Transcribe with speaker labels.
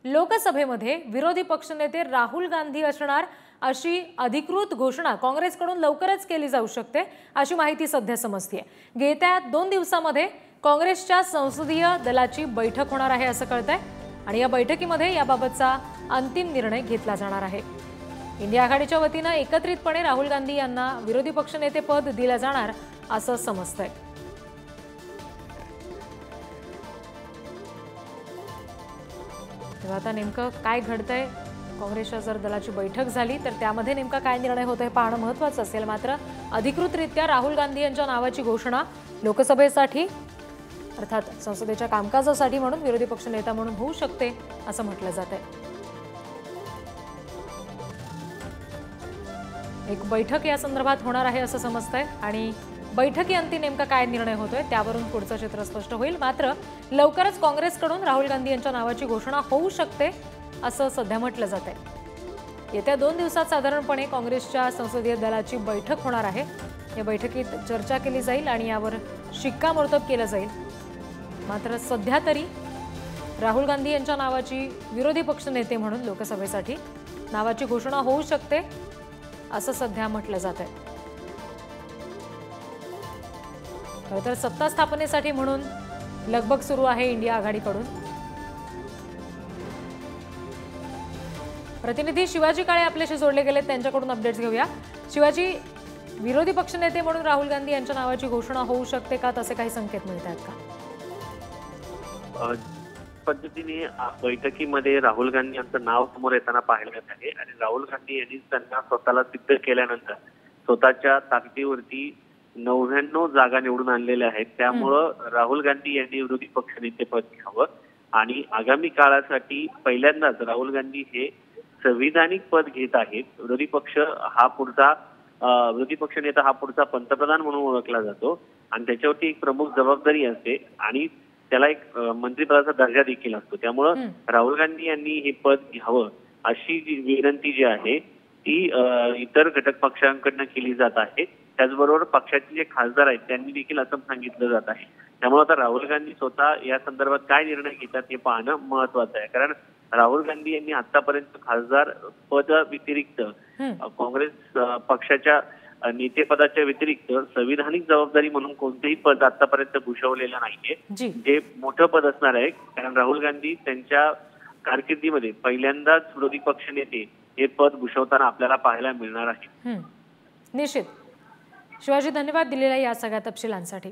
Speaker 1: लोकसभेमध्ये विरोधी पक्षनेते राहुल गांधी असणार अशी अधिकृत घोषणा काँग्रेसकडून लवकरच केली जाऊ शकते अशी माहिती सध्या समजते। येत्या 2 दिवसांमध्ये काँग्रेसच्या संसदीय दलाची बैठक होणार आहे असं कळतंय आणि या बैठकीमध्ये याबाबतचा अंतिम निर्णय घेतला जाणार आहे। इंडिया आघाडीच्या वतीने एकत्रितपणे राहुल गांधी यांना विरोधी पक्षनेते पद दिले जाणार असं समजतंय। तेव्हा आता नेमकं काय घडतंय, काँग्रेसच्या जर दलाची बैठक झाली तर त्यामध्ये नेमका काय निर्णय होतोय पाहणं महत्त्वाचं असेल। मात्र अधिकृतरित्या राहुल गांधी यांच्या नावाची घोषणा लोकसभेसाठी अर्थात संसदेच्या कामकाजासाठी म्हणून विरोधी पक्षनेता म्हणून होऊ शकते असं म्हटलं जातंय। एक बैठक या संदर्भात होणार आहे असं समजतंय आणि बैठकीअंती नेमका काय निर्णय होतोय त्यावरून पुढचं चित्र स्पष्ट होईल। मात्र लवकरच काँग्रेसकडून राहुल गांधी यांच्या नावाची घोषणा होऊ शकते असं सध्या म्हटलं जातंय। येत्या 2 दिवसात साधारणपणे काँग्रेसच्या संसदीय दलाची बैठक होणार आहे। या बैठकीत चर्चा केली जाईल आणि यावर शिक्कामोर्तब केलं जाईल। मात्र सध्या तरी राहुल गांधी यांच्या नावाची विरोधी पक्षनेते म्हणून लोकसभेसाठी नावाची घोषणा होऊ शकते असं सध्या म्हटलं जातंय। तर सत्ता स्थापनेसाठी म्हणून लगबग सुरू आहे इंडिया आघाडीकडून। प्रतिनिधी शिवाजी काळे आपल्याशी जोडले गेले, त्यांच्याकडून अपडेट्स घेऊया। शिवाजी, विरोधी पक्षनेते म्हणून राहुल गांधी यांच्या नावाची घोषणा होऊ शकते का, तसे काही संकेत मिळतात का?
Speaker 2: पद्धतीने बैठकीमध्ये राहुल गांधी यांचं नाव समोर येताना पाहिलं जात आहे आणि राहुल गांधी यांनी त्यांना स्वतःला सिद्ध केल्यानंतर स्वतःच्या ताकदीवरती 99 जागा निवडून आणलेल्या आहेत। त्यामुळं राहुल गांधी यांनी विरोधी पक्षनेते पद घ्यावं आणि आगामी काळासाठी पहिल्यांदाच राहुल गांधी हे संविधानिक पद घेत आहेत। विरोधी पक्षनेता हा पुढचा पंतप्रधान म्हणून ओळखला जातो आणि त्याच्यावरती एक प्रमुख जबाबदारी असते आणि त्याला एक मंत्रिपदाचा दर्जा देखील असतो। त्यामुळं राहुल गांधी यांनी हे पद घ्यावं अशी जी विनंती जी आहे ती इतर घटक पक्षांकडून केली जात आहे। त्याचबरोबर पक्षाचे जे खासदार आहेत त्यांनी देखील असं सांगितलं जात आहे। त्यामुळे आता राहुल गांधी स्वतः या संदर्भात काय निर्णय घेतात हे पाहणं महत्त्वाचं आहे। कारण राहुल गांधी यांनी आतापर्यंत खासदार पद व्यतिरिक्त काँग्रेस पक्षाच्या नेतेपदाच्या व्यतिरिक्त संविधानिक जबाबदारी म्हणून कोणतेही पद आतापर्यंत भूषवलेलं नाहीये, जे मोठं पद असणार आहे। कारण राहुल गांधी त्यांच्या कारकिर्दीमध्ये पहिल्यांदाच विरोधी पक्षनेते हे पद भूषवताना आपल्याला पाहायला मिळणार आहे।
Speaker 1: निश्चित शिवाजी, धन्यवाद दिलेल्या या सगळ्या तपशिलांसाठी।